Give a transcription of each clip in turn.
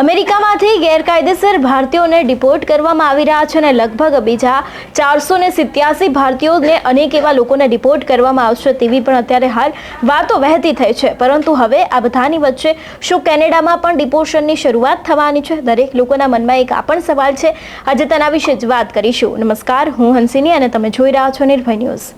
અમેરિકામાંથી ગેરકાયદેસર ભારતીયોને ડિપોર્ટ કરવામાં આવી રહ્યા છે અને લગભગ બીજા 487 ભારતીયોને અનેક એવા લોકોને ડિપોર્ટ કરવામાં આવશે તેવી પણ અત્યારે હાલ વાતો વહેતી થઈ છે। પરંતુ હવે આ બધાની વચ્ચે શું કેનેડામાં પણ ડિપોર્શનની શરૂઆત થવાની છે? દરેક લોકોના મનમાં એક આ પણ સવાલ છે। આજે તેના વિશે જ વાત કરીશું। નમસ્કાર, હું હંસિની અને તમે જોઈ રહ્યા છો નિર્ભય ન્યૂઝ।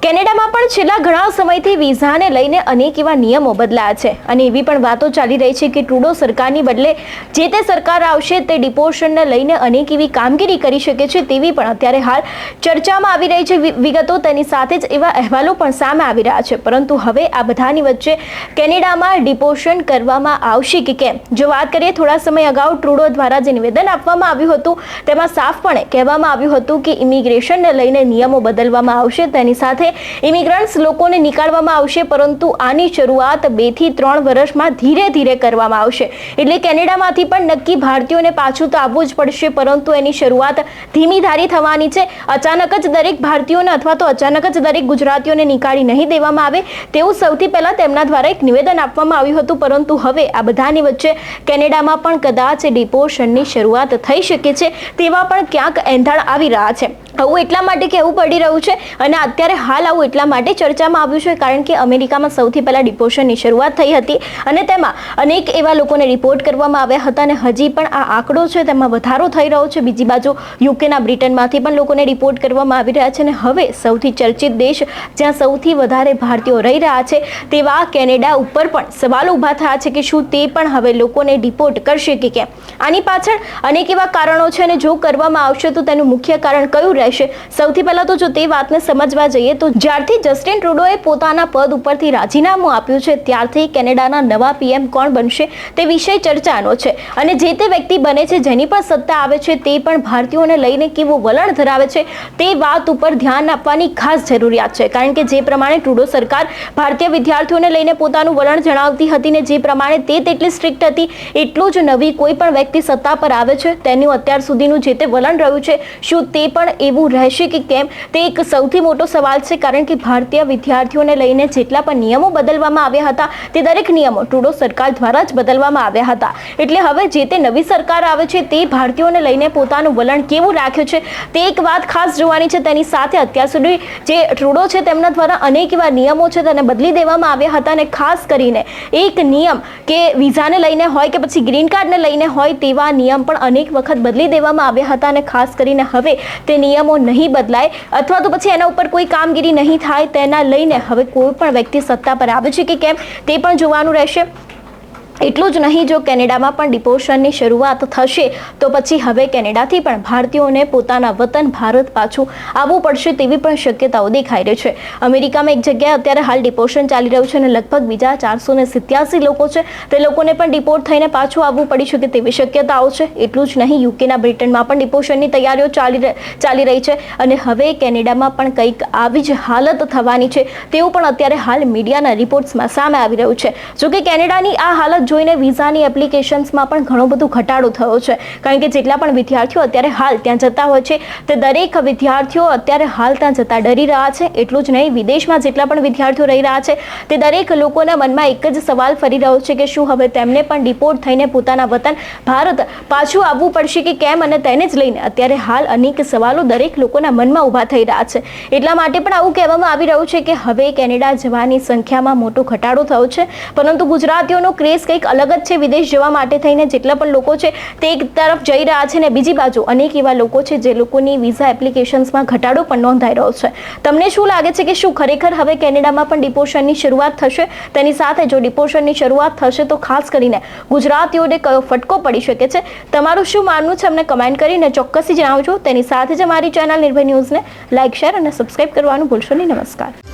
કેનેડામાં પણ છેલ્લા ઘણા સમયથી વિઝાને લઈને અનેક એવા નિયમો બદલાયા છે અને એવી પણ વાતો ચાલી રહી છે કે ટ્રુડો સરકારની બદલે જે તે સરકાર આવશે તે ડિપોર્શનને લઈને અનેક એવી કામગીરી કરી શકે છે તેવી પણ અત્યારે હાલ ચર્ચામાં આવી રહી છે વિગતો। તેની સાથે જ એવા અહેવાલો પણ સામે આવી રહ્યા છે। પરંતુ હવે આ બધાની વચ્ચે કેનેડામાં ડિપોર્શન કરવામાં આવશે કે કેમ? જો વાત કરીએ થોડા સમય અગાઉ ટ્રુડો દ્વારા જે નિવેદન આપવામાં આવ્યું હતું તેમાં સાફપણે કહેવામાં આવ્યું હતું કે ઇમિગ્રેશનને લઈને નિયમો બદલવામાં આવશે, તેની સાથે ઇમિગ્રન્ટ્સ લોકોને નીકાળવામાં આવશે, પરંતુ આની શરૂઆત 2 થી 3 વર્ષમાં ધીરે ધીરે કરવામાં આવશે। એટલે કેનેડામાંથી પણ નક્કી ભારતીયોને પાછું તો આવવું જ પડશે, પરંતુ એની શરૂઆત ધીમી ધારી થવાની છે। અચાનક જ દરેક ભારતીયોને અથવા તો અચાનક જ દરેક ગુજરાતીઓને નીકાળી નહીં દેવામાં આવે તેવું સૌથી પહેલા તેમના દ્વારા એક નિવેદન આપવામાં આવ્યું હતું। પરંતુ હવે આ બધાની વચ્ચે કેનેડામાં પણ કદાચ ડિપોર્શનની શરૂઆત થઈ શકે છે તેવા પણ ક્યાંક એંધાણ આવી રહ્યા છે। આવું એટલા માટે કહેવું પડી રહ્યું છે અને અત્યારે હાલ આવું એટલા માટે ચર્ચામાં આવ્યું છે કારણ કે અમેરિકામાં સૌથી પહેલા ડિપોર્શનની શરૂઆત થઈ હતી અને તેમાં અનેક એવા લોકોને રિપોર્ટ કરવામાં આવ્યા હતા અને હજી પણ આ આંકડો છે તેમાં વધારો થઈ રહ્યો છે। બીજી બાજુ યુકેના બ્રિટનમાંથી પણ લોકોને રિપોર્ટ કરવામાં આવી રહ્યા છે અને હવે સૌથી ચર્ચિત દેશ જ્યાં સૌથી વધારે ભારતીયો રહી રહ્યા છે તેવા કેનેડા ઉપર પણ સવાલો ઊભા થયા છે કે શું તે પણ હવે લોકોને ડિપોર્ટ કરશે કે કેમ? આની પાછળ અનેક એવા કારણો છે અને જો કરવામાં આવશે તો તેનું મુખ્ય કારણ કયું? સૌથી પહેલા તો જો તે વાતને સમજવા જઈએ તો જ્યારથી જસ્ટિન ટ્રુડોએ પોતાના પદ ઉપરથી રાજીનામું આપ્યું છે ત્યારથી કેનેડાના નવા પીએમ કોણ બનશે તે વિષય ચર્ચાનો છે અને જે તે વ્યક્તિ બને છે જેની પણ સત્તા આવે છે તે પણ ભારતીયોને લઈને કેવું વલણ ધરાવે છે તે વાત ઉપર ધ્યાન આપવાની ખાસ જરૂરિયાત છે। કારણ કે જે પ્રમાણે ટ્રુડો સરકાર ભારતીય વિદ્યાર્થીઓને લઈને પોતાનું વલણ જણાવતી હતી ને જે પ્રમાણે તે તેટલી સ્ટ્રિક્ટ હતી એટલું જ નવી કોઈ પણ વ્યક્તિ સત્તા પર આવે છે તેનું અત્યાર સુધીનું જે તે વલણ રહ્યું છે શું તે પણ એવું રહેશે કે કેમ તે એક સૌથી મોટો સવાલ છે। કારણ કે ભારતીય વિદ્યાર્થીઓને લઈને જેટલા પણ નિયમો બદલવામાં આવ્યા હતા તે દરેક નિયમો ટ્રુડો સરકાર દ્વારા જ બદલવામાં આવ્યા હતા। એટલે હવે જે તે નવી સરકાર આવે છે તે ભારતીયોને લઈને પોતાનું વલણ કેવું રાખ્યું છે તે એક વાત ખાસ જોવાની છે। તેની સાથે અત્યાર સુધી જે ટ્રુડો છે તેમના દ્વારા અનેક એવા નિયમો છે તેને બદલી દેવામાં આવ્યા હતા અને ખાસ કરીને એક નિયમ કે વિઝાને લઈને હોય કે પછી ગ્રીન કાર્ડને લઈને હોય તેવા નિયમ પણ અનેક વખત બદલી દેવામાં આવ્યા હતા અને ખાસ કરીને હવે તે નિયમો નહીં બદલાય અથવા તો પછી એના ઉપર કોઈ કામગીરી નહીં થાય તેના લઈને હવે કોઈ પણ વ્યક્તિ સત્તા પર આવે છે કે કેમ તે પણ જોવાનું રહેશે। એટલું જ નહીં, જો કેનેડામાં પણ ડિપોર્શનની શરૂઆત થશે તો પછી હવે કેનેડાથી પણ ભારતીયોને પોતાના વતન ભારત પાછું આવવું પડશે તેવી પણ શક્યતાઓ દેખાઈ રહી છે। અમેરિકામાં એક જગ્યાએ અત્યારે હાલ ડિપોર્શન ચાલી રહ્યું છે અને લગભગ બીજા 487 લોકો છે તે લોકોને પણ ડિપોર્ટ થઈને પાછું આવવું પડી શકે તેવી શક્યતાઓ છે। એટલું જ નહીં, યુકેના બ્રિટનમાં પણ ડિપોર્શનની તૈયારીઓ ચાલી રહી છે અને હવે કેનેડામાં પણ કંઈક આવી જ હાલત થવાની છે તેવું પણ અત્યારે હાલ મીડિયાના રિપોર્ટ્સમાં સામે આવી રહ્યું છે। જોકે કેનેડાની આ હાલત જોઈને વિઝાની એપ્લિકેશન્સમાં પણ ઘણો બધો ઘટાડો થયો છે કારણ કે જેટલા પણ વિદ્યાર્થીઓ અત્યારે હાલ ત્યાં જતા હોય છે તે દરેક વિદ્યાર્થીઓ અત્યારે હાલ ત્યાં જતા ડરી રહ્યા છે। એટલું જ નહીં, વિદેશમાં જેટલા પણ વિદ્યાર્થીઓ રહી રહ્યા છે તે દરેક લોકોના મનમાં એક જ સવાલ ફરી રહ્યો છે કે શું હવે તેમને પણ ડિપોર્ટ થઈને પોતાના વતન ભારત પાછું આવવું પડશે કે કેમ? અને તેને જ લઈને અત્યારે હાલ અનેક સવાલો દરેક લોકોના મનમાં ઊભા થઈ રહ્યા છે। એટલા માટે પણ આવું કહેવામાં આવી રહ્યું છે કે હવે કેનેડા જવાની સંખ્યામાં મોટો ઘટાડો થયો છે, પરંતુ ગુજરાતીઓનો ક્રેઝ કંઈક અલગ જ છે। વિદેશ જવા માટે થઈને જેટલા પણ લોકો છે તે એક તરફ જઈ રહ્યા છે ને બીજી બાજુ અનેક એવા લોકો છે જે લોકોની વિઝા એપ્લિકેશન્સમાં ઘટાડો પણ નોંધાઈ રહ્યો છે। તમને શું લાગે છે કે શું ખરેખર હવે કેનેડામાં પણ ડિપોર્શનની શરૂઆત થશે? તેની સાથે જો ડિપોર્શનની શરૂઆત થશે તો ખાસ કરીને ગુજરાતીઓને કયો ફટકો પડી શકે છે? તમારું શું માનવું છે અમને કમેન્ટ કરીને ચોક્કસથી જણાવજો। તેની સાથે જ અમારી ચેનલ નિર્ભય ન્યૂઝને લાઇક, શેર અને સબસ્ક્રાઇબ કરવાનું ભૂલશો નહીં। નમસ્કાર।